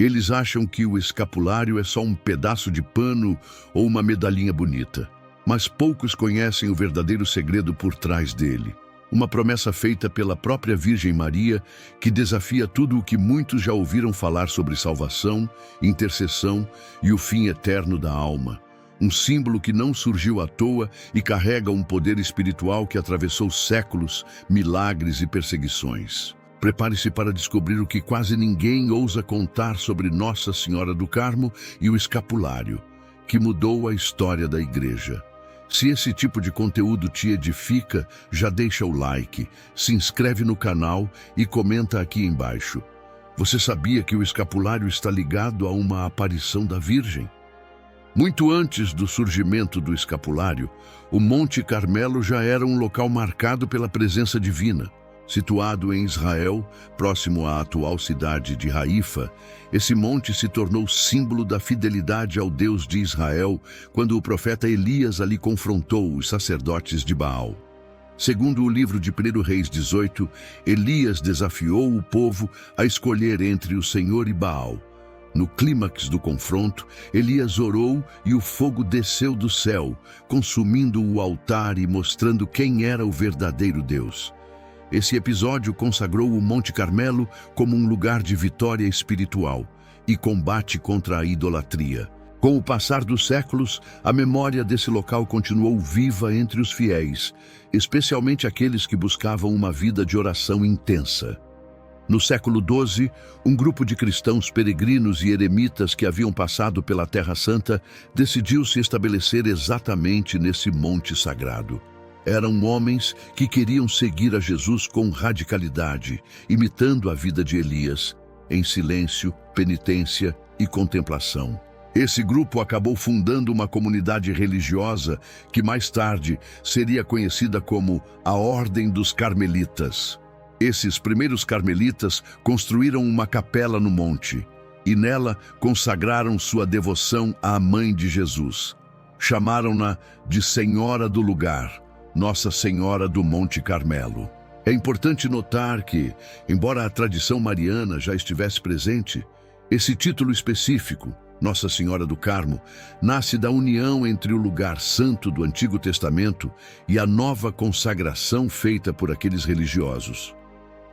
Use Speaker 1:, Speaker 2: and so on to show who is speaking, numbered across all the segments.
Speaker 1: Eles acham que o escapulário é só um pedaço de pano ou uma medalhinha bonita. Mas poucos conhecem o verdadeiro segredo por trás dele. Uma promessa feita pela própria Virgem Maria que desafia tudo o que muitos já ouviram falar sobre salvação, intercessão e o fim eterno da alma. Um símbolo que não surgiu à toa e carrega um poder espiritual que atravessou séculos, milagres e perseguições. Prepare-se para descobrir o que quase ninguém ousa contar sobre Nossa Senhora do Carmo e o escapulário, que mudou a história da Igreja. Se esse tipo de conteúdo te edifica, já deixa o like, se inscreve no canal e comenta aqui embaixo. Você sabia que o escapulário está ligado a uma aparição da Virgem? Muito antes do surgimento do escapulário, o Monte Carmelo já era um local marcado pela presença divina. Situado em Israel, próximo à atual cidade de Haifa, esse monte se tornou símbolo da fidelidade ao Deus de Israel quando o profeta Elias ali confrontou os sacerdotes de Baal. Segundo o livro de 1 Reis 18, Elias desafiou o povo a escolher entre o Senhor e Baal. No clímax do confronto, Elias orou e o fogo desceu do céu, consumindo o altar e mostrando quem era o verdadeiro Deus. Esse episódio consagrou o Monte Carmelo como um lugar de vitória espiritual e combate contra a idolatria. Com o passar dos séculos, a memória desse local continuou viva entre os fiéis, especialmente aqueles que buscavam uma vida de oração intensa. No século XII, um grupo de cristãos peregrinos e eremitas que haviam passado pela Terra Santa decidiu se estabelecer exatamente nesse monte sagrado. Eram homens que queriam seguir a Jesus com radicalidade, imitando a vida de Elias, em silêncio, penitência e contemplação. Esse grupo acabou fundando uma comunidade religiosa que mais tarde seria conhecida como a Ordem dos Carmelitas. Esses primeiros carmelitas construíram uma capela no monte e nela consagraram sua devoção à Mãe de Jesus. Chamaram-na de Senhora do Lugar, Nossa Senhora do Monte Carmelo. É importante notar que, embora a tradição mariana já estivesse presente, esse título específico, Nossa Senhora do Carmo, nasce da união entre o lugar santo do Antigo Testamento e a nova consagração feita por aqueles religiosos.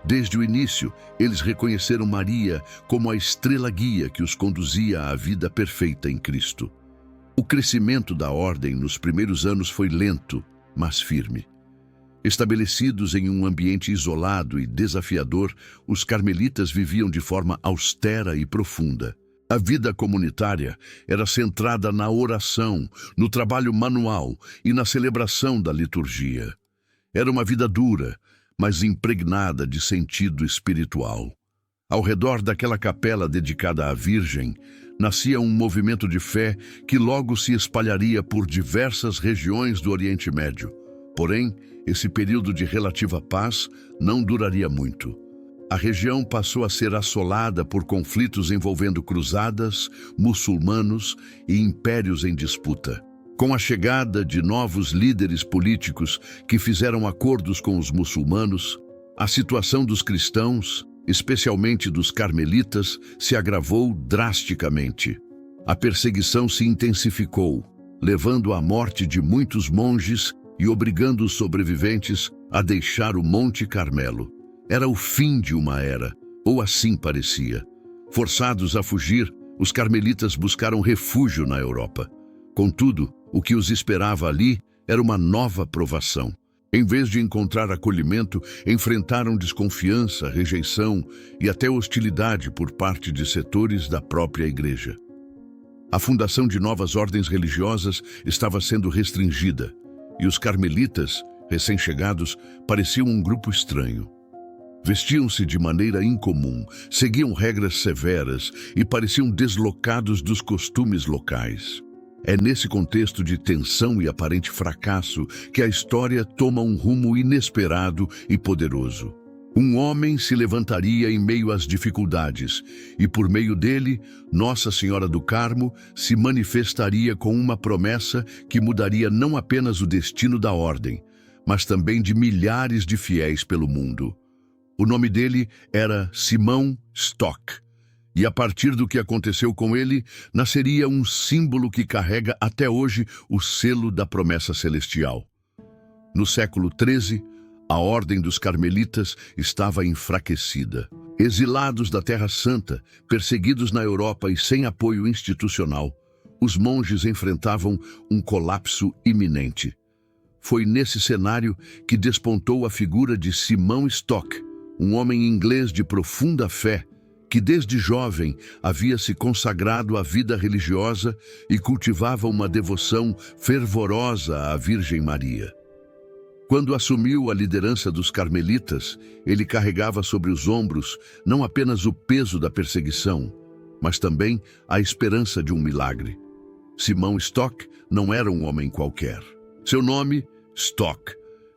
Speaker 1: Desde o início, eles reconheceram Maria como a estrela guia que os conduzia à vida perfeita em Cristo. O crescimento da ordem nos primeiros anos foi lento, mas firme. Estabelecidos em um ambiente isolado e desafiador, os carmelitas viviam de forma austera e profunda. A vida comunitária era centrada na oração, no trabalho manual e na celebração da liturgia. Era uma vida dura, mas impregnada de sentido espiritual. Ao redor daquela capela dedicada à Virgem, nascia um movimento de fé que logo se espalharia por diversas regiões do Oriente Médio. Porém, esse período de relativa paz não duraria muito. A região passou a ser assolada por conflitos envolvendo cruzadas, muçulmanos e impérios em disputa. Com a chegada de novos líderes políticos que fizeram acordos com os muçulmanos, a situação dos cristãos, especialmente dos carmelitas, se agravou drasticamente. A perseguição se intensificou, levando à morte de muitos monges e obrigando os sobreviventes a deixar o Monte Carmelo. Era o fim de uma era, ou assim parecia. Forçados a fugir, os carmelitas buscaram refúgio na Europa. Contudo, o que os esperava ali era uma nova provação. Em vez de encontrar acolhimento, enfrentaram desconfiança, rejeição e até hostilidade por parte de setores da própria Igreja. A fundação de novas ordens religiosas estava sendo restringida, e os carmelitas, recém-chegados, pareciam um grupo estranho. Vestiam-se de maneira incomum, seguiam regras severas e pareciam deslocados dos costumes locais. É nesse contexto de tensão e aparente fracasso que a história toma um rumo inesperado e poderoso. Um homem se levantaria em meio às dificuldades e, por meio dele, Nossa Senhora do Carmo se manifestaria com uma promessa que mudaria não apenas o destino da ordem, mas também de milhares de fiéis pelo mundo. O nome dele era Simão Stock, E a partir do que aconteceu com ele, nasceria um símbolo que carrega até hoje o selo da promessa celestial. No século XIII, a Ordem dos Carmelitas estava enfraquecida. Exilados da Terra Santa, perseguidos na Europa e sem apoio institucional, os monges enfrentavam um colapso iminente. Foi nesse cenário que despontou a figura de Simão Stock, um homem inglês de profunda fé, que desde jovem havia se consagrado à vida religiosa e cultivava uma devoção fervorosa à Virgem Maria. Quando assumiu a liderança dos carmelitas, ele carregava sobre os ombros não apenas o peso da perseguição, mas também a esperança de um milagre. Simão Stock não era um homem qualquer. Seu nome, Stock,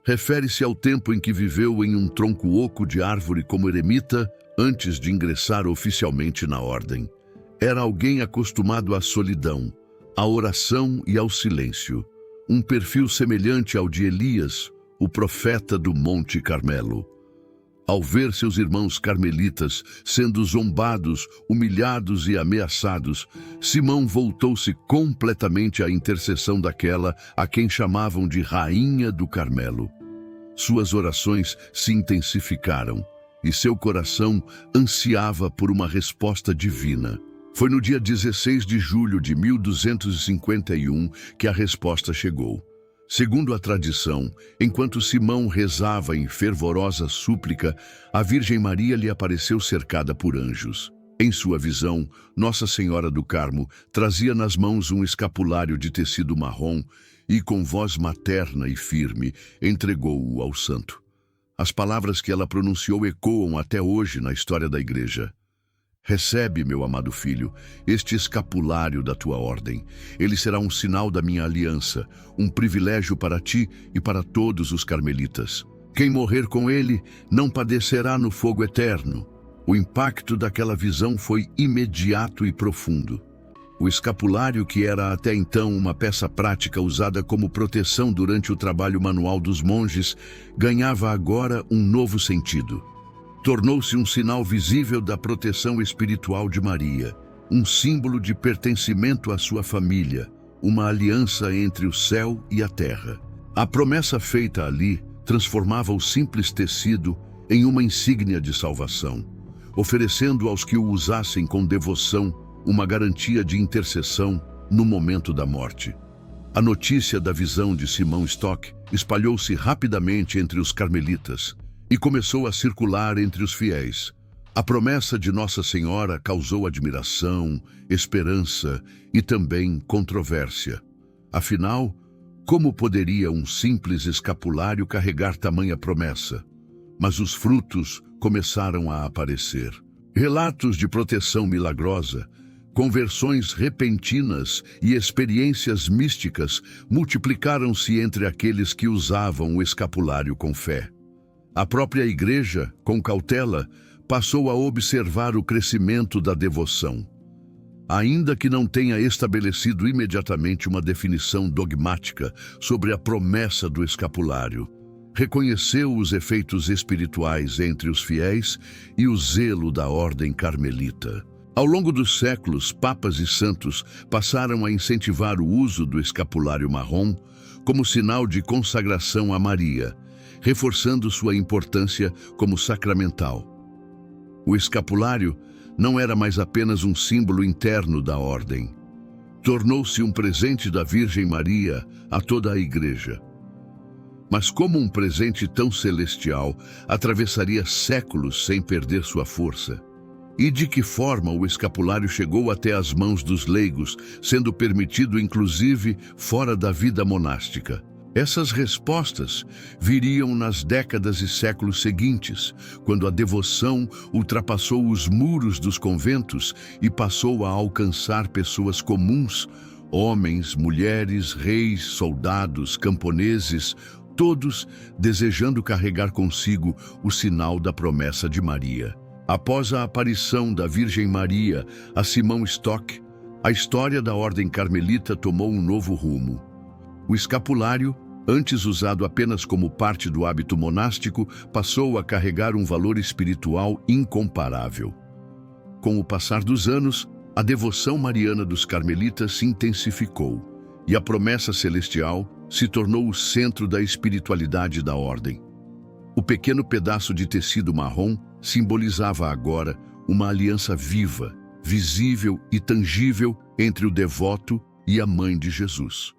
Speaker 1: refere-se ao tempo em que viveu em um tronco oco de árvore como eremita antes de ingressar oficialmente na ordem. Era alguém acostumado à solidão, à oração e ao silêncio. Um perfil semelhante ao de Elias, o profeta do Monte Carmelo. Ao ver seus irmãos carmelitas sendo zombados, humilhados e ameaçados, Simão voltou-se completamente à intercessão daquela a quem chamavam de Rainha do Carmelo. Suas orações se intensificaram e seu coração ansiava por uma resposta divina. Foi no dia 16 de julho de 1251 que a resposta chegou. Segundo a tradição, enquanto Simão rezava em fervorosa súplica, a Virgem Maria lhe apareceu cercada por anjos. Em sua visão, Nossa Senhora do Carmo trazia nas mãos um escapulário de tecido marrom e, com voz materna e firme, entregou-o ao santo. As palavras que ela pronunciou ecoam até hoje na história da Igreja. Recebe, meu amado filho, este escapulário da tua ordem. Ele será um sinal da minha aliança, um privilégio para ti e para todos os carmelitas. Quem morrer com ele não padecerá no fogo eterno. O impacto daquela visão foi imediato e profundo. O escapulário, que era até então uma peça prática usada como proteção durante o trabalho manual dos monges, ganhava agora um novo sentido. Tornou-se um sinal visível da proteção espiritual de Maria, um símbolo de pertencimento à sua família, uma aliança entre o céu e a terra. A promessa feita ali transformava o simples tecido em uma insígnia de salvação, oferecendo aos que o usassem com devoção uma garantia de intercessão no momento da morte. A notícia da visão de Simão Stock espalhou-se rapidamente entre os carmelitas e começou a circular entre os fiéis. A promessa de Nossa Senhora causou admiração, esperança e também controvérsia. Afinal, como poderia um simples escapulário carregar tamanha promessa? Mas os frutos começaram a aparecer. Relatos de proteção milagrosa, conversões repentinas e experiências místicas multiplicaram-se entre aqueles que usavam o escapulário com fé. A própria Igreja, com cautela, passou a observar o crescimento da devoção. Ainda que não tenha estabelecido imediatamente uma definição dogmática sobre a promessa do escapulário, reconheceu os efeitos espirituais entre os fiéis e o zelo da ordem carmelita. Ao longo dos séculos, papas e santos passaram a incentivar o uso do escapulário marrom como sinal de consagração a Maria, reforçando sua importância como sacramental. O escapulário não era mais apenas um símbolo interno da ordem. Tornou-se um presente da Virgem Maria a toda a Igreja. Mas como um presente tão celestial atravessaria séculos sem perder sua força? E de que forma o escapulário chegou até as mãos dos leigos, sendo permitido inclusive fora da vida monástica? Essas respostas viriam nas décadas e séculos seguintes, quando a devoção ultrapassou os muros dos conventos e passou a alcançar pessoas comuns, homens, mulheres, reis, soldados, camponeses, todos desejando carregar consigo o sinal da promessa de Maria. Após a aparição da Virgem Maria a Simão Stock, a história da Ordem Carmelita tomou um novo rumo. O escapulário, antes usado apenas como parte do hábito monástico, passou a carregar um valor espiritual incomparável. Com o passar dos anos, a devoção mariana dos carmelitas se intensificou e a promessa celestial se tornou o centro da espiritualidade da ordem. O pequeno pedaço de tecido marrom simbolizava agora uma aliança viva, visível e tangível entre o devoto e a mãe de Jesus.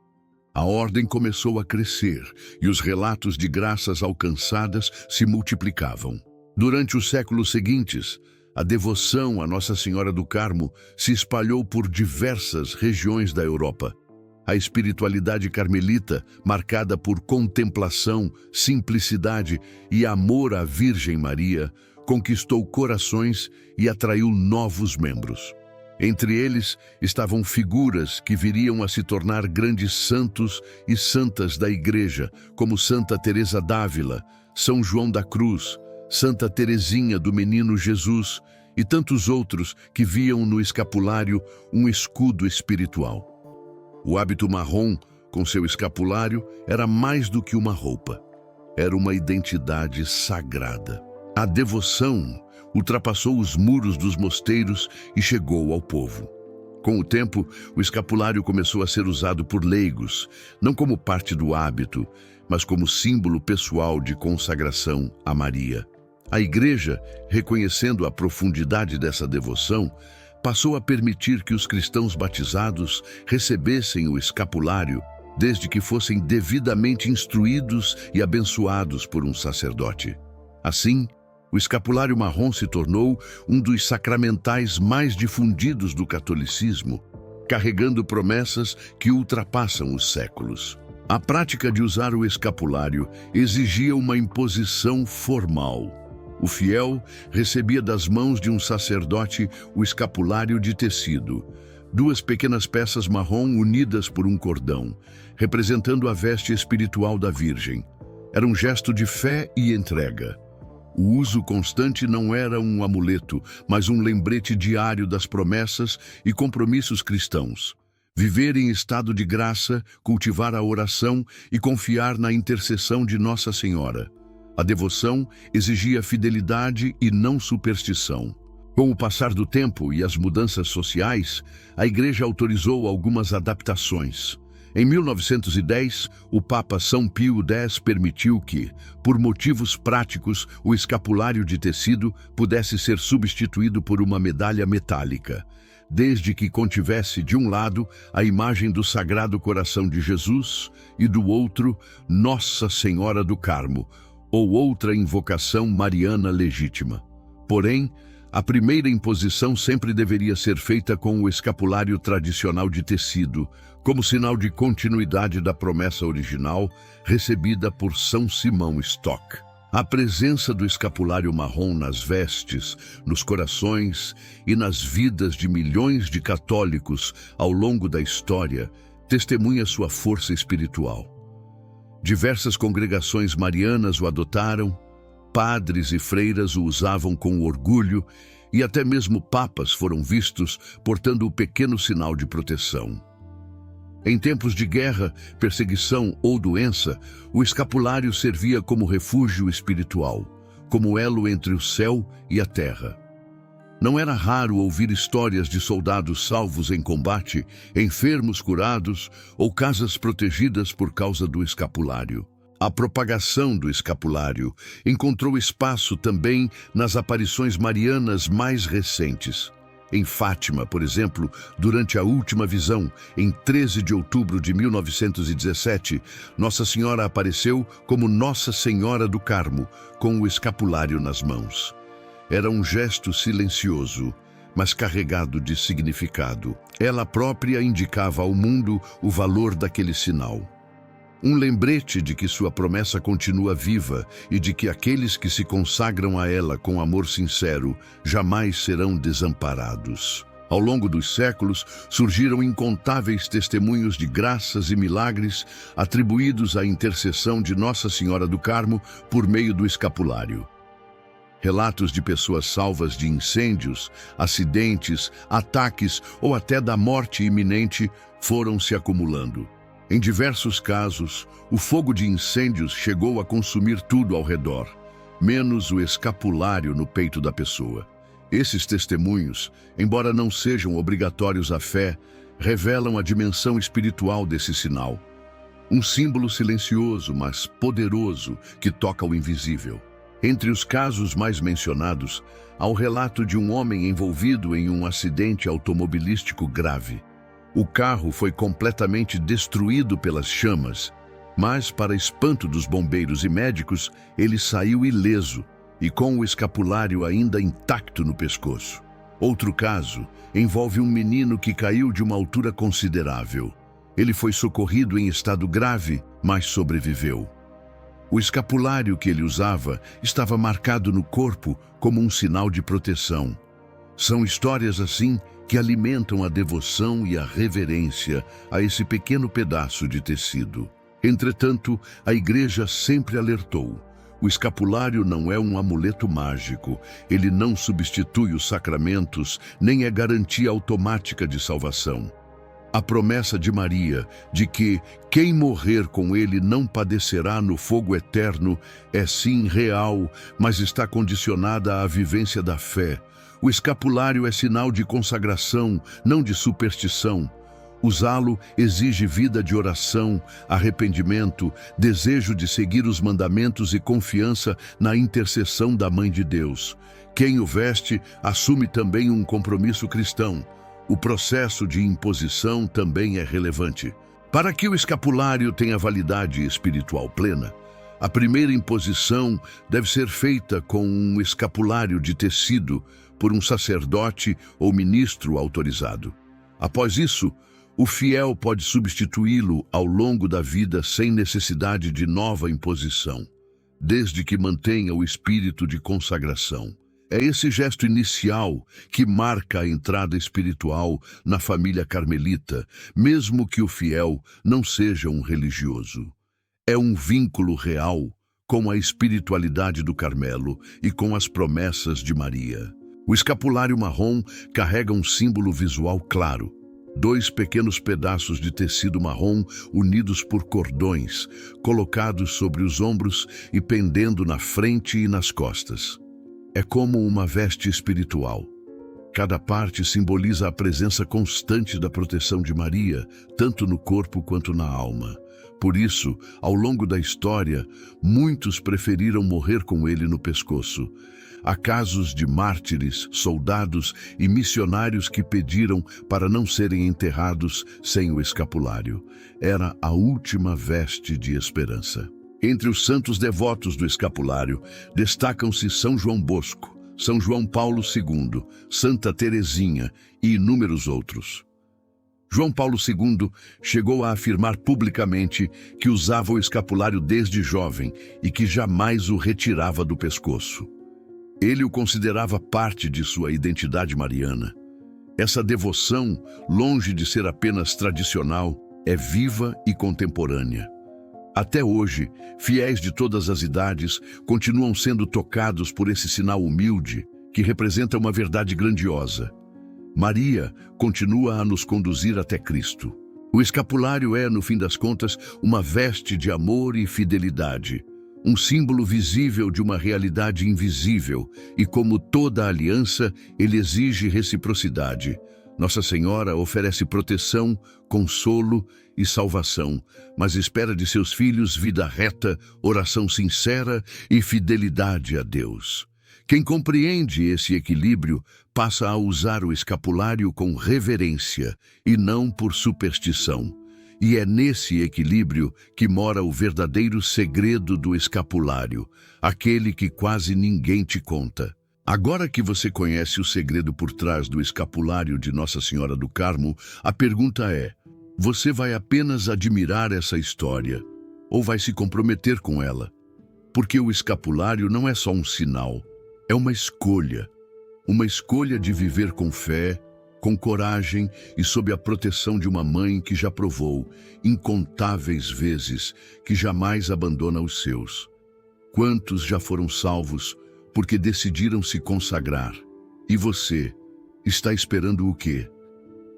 Speaker 1: A ordem começou a crescer e os relatos de graças alcançadas se multiplicavam. Durante os séculos seguintes, a devoção a Nossa Senhora do Carmo se espalhou por diversas regiões da Europa. A espiritualidade carmelita, marcada por contemplação, simplicidade e amor à Virgem Maria, conquistou corações e atraiu novos membros. Entre eles estavam figuras que viriam a se tornar grandes santos e santas da Igreja, como Santa Teresa d'Ávila, São João da Cruz, Santa Teresinha do Menino Jesus e tantos outros que viam no escapulário um escudo espiritual. O hábito marrom, com seu escapulário, era mais do que uma roupa. Era uma identidade sagrada. A devoção ultrapassou os muros dos mosteiros e chegou ao povo. Com o tempo, o escapulário começou a ser usado por leigos, não como parte do hábito, mas como símbolo pessoal de consagração a Maria. A Igreja, reconhecendo a profundidade dessa devoção, passou a permitir que os cristãos batizados recebessem o escapulário, desde que fossem devidamente instruídos e abençoados por um sacerdote. Assim, o escapulário marrom se tornou um dos sacramentais mais difundidos do catolicismo, carregando promessas que ultrapassam os séculos. A prática de usar o escapulário exigia uma imposição formal. O fiel recebia das mãos de um sacerdote o escapulário de tecido, duas pequenas peças marrom unidas por um cordão, representando a veste espiritual da Virgem. Era um gesto de fé e entrega. O uso constante não era um amuleto, mas um lembrete diário das promessas e compromissos cristãos. Viver em estado de graça, cultivar a oração e confiar na intercessão de Nossa Senhora. A devoção exigia fidelidade e não superstição. Com o passar do tempo e as mudanças sociais, a Igreja autorizou algumas adaptações. Em 1910, o Papa São Pio X permitiu que, por motivos práticos, o escapulário de tecido pudesse ser substituído por uma medalha metálica, desde que contivesse de um lado a imagem do Sagrado Coração de Jesus e do outro Nossa Senhora do Carmo, ou outra invocação mariana legítima. Porém, a primeira imposição sempre deveria ser feita com o escapulário tradicional de tecido, como sinal de continuidade da promessa original recebida por São Simão Stock. A presença do escapulário marrom nas vestes, nos corações e nas vidas de milhões de católicos ao longo da história testemunha sua força espiritual. Diversas congregações marianas o adotaram, padres e freiras o usavam com orgulho e até mesmo papas foram vistos portando o pequeno sinal de proteção. Em tempos de guerra, perseguição ou doença, o escapulário servia como refúgio espiritual, como elo entre o céu e a terra. Não era raro ouvir histórias de soldados salvos em combate, enfermos curados ou casas protegidas por causa do escapulário. A propagação do escapulário encontrou espaço também nas aparições marianas mais recentes. Em Fátima, por exemplo, durante a última visão, em 13 de outubro de 1917, Nossa Senhora apareceu como Nossa Senhora do Carmo, com o escapulário nas mãos. Era um gesto silencioso, mas carregado de significado. Ela própria indicava ao mundo o valor daquele sinal. Um lembrete de que sua promessa continua viva e de que aqueles que se consagram a ela com amor sincero jamais serão desamparados. Ao longo dos séculos, surgiram incontáveis testemunhos de graças e milagres atribuídos à intercessão de Nossa Senhora do Carmo por meio do escapulário. Relatos de pessoas salvas de incêndios, acidentes, ataques ou até da morte iminente foram se acumulando. Em diversos casos, o fogo de incêndios chegou a consumir tudo ao redor, menos o escapulário no peito da pessoa. Esses testemunhos, embora não sejam obrigatórios à fé, revelam a dimensão espiritual desse sinal. Um símbolo silencioso, mas poderoso, que toca o invisível. Entre os casos mais mencionados, há o relato de um homem envolvido em um acidente automobilístico grave. O carro foi completamente destruído pelas chamas, mas, para espanto dos bombeiros e médicos, ele saiu ileso e com o escapulário ainda intacto no pescoço. Outro caso envolve um menino que caiu de uma altura considerável. Ele foi socorrido em estado grave, mas sobreviveu. O escapulário que ele usava estava marcado no corpo como um sinal de proteção. São histórias assim que alimentam a devoção e a reverência a esse pequeno pedaço de tecido. Entretanto, a Igreja sempre alertou: o escapulário não é um amuleto mágico, ele não substitui os sacramentos, nem é garantia automática de salvação. A promessa de Maria, de que quem morrer com ele não padecerá no fogo eterno, é sim real, mas está condicionada à vivência da fé. O escapulário é sinal de consagração, não de superstição. Usá-lo exige vida de oração, arrependimento, desejo de seguir os mandamentos e confiança na intercessão da Mãe de Deus. Quem o veste assume também um compromisso cristão. O processo de imposição também é relevante. Para que o escapulário tenha validade espiritual plena, a primeira imposição deve ser feita com um escapulário de tecido por um sacerdote ou ministro autorizado. Após isso, o fiel pode substituí-lo ao longo da vida sem necessidade de nova imposição, desde que mantenha o espírito de consagração. É esse gesto inicial que marca a entrada espiritual na família carmelita, mesmo que o fiel não seja um religioso. É um vínculo real com a espiritualidade do Carmelo e com as promessas de Maria. O escapulário marrom carrega um símbolo visual claro: 2 pequenos pedaços de tecido marrom unidos por cordões, colocados sobre os ombros e pendendo na frente e nas costas. É como uma veste espiritual. Cada parte simboliza a presença constante da proteção de Maria, tanto no corpo quanto na alma. Por isso, ao longo da história, muitos preferiram morrer com ele no pescoço. Há casos de mártires, soldados e missionários que pediram para não serem enterrados sem o escapulário. Era a última veste de esperança. Entre os santos devotos do escapulário, destacam-se São João Bosco, São João Paulo II, Santa Teresinha e inúmeros outros. João Paulo II chegou a afirmar publicamente que usava o escapulário desde jovem e que jamais o retirava do pescoço. Ele o considerava parte de sua identidade mariana. Essa devoção, longe de ser apenas tradicional, é viva e contemporânea. Até hoje, fiéis de todas as idades continuam sendo tocados por esse sinal humilde que representa uma verdade grandiosa. Maria continua a nos conduzir até Cristo. O escapulário é, no fim das contas, uma veste de amor e fidelidade, um símbolo visível de uma realidade invisível, e como toda aliança, ele exige reciprocidade. Nossa Senhora oferece proteção, consolo e salvação, mas espera de seus filhos vida reta, oração sincera e fidelidade a Deus. Quem compreende esse equilíbrio passa a usar o escapulário com reverência e não por superstição. E é nesse equilíbrio que mora o verdadeiro segredo do escapulário, aquele que quase ninguém te conta. Agora que você conhece o segredo por trás do escapulário de Nossa Senhora do Carmo, a pergunta é: você vai apenas admirar essa história ou vai se comprometer com ela? Porque o escapulário não é só um sinal, é uma escolha de viver com fé, com coragem e sob a proteção de uma mãe que já provou, incontáveis vezes, que jamais abandona os seus. Quantos já foram salvos porque decidiram se consagrar? E você, está esperando o quê?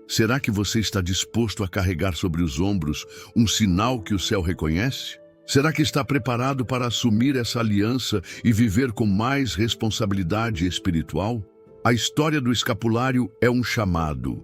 Speaker 1: Será que você está disposto a carregar sobre os ombros um sinal que o céu reconhece? Será que está preparado para assumir essa aliança e viver com mais responsabilidade espiritual? A história do escapulário é um chamado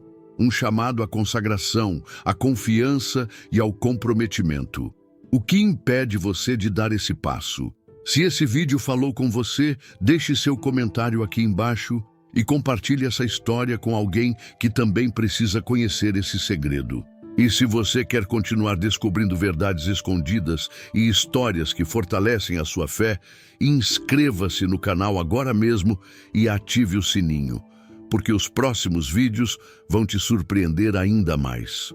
Speaker 1: à consagração, à confiança e ao comprometimento. O que impede você de dar esse passo? Se esse vídeo falou com você, deixe seu comentário aqui embaixo e compartilhe essa história com alguém que também precisa conhecer esse segredo. E se você quer continuar descobrindo verdades escondidas e histórias que fortalecem a sua fé, inscreva-se no canal agora mesmo e ative o sininho, porque os próximos vídeos vão te surpreender ainda mais.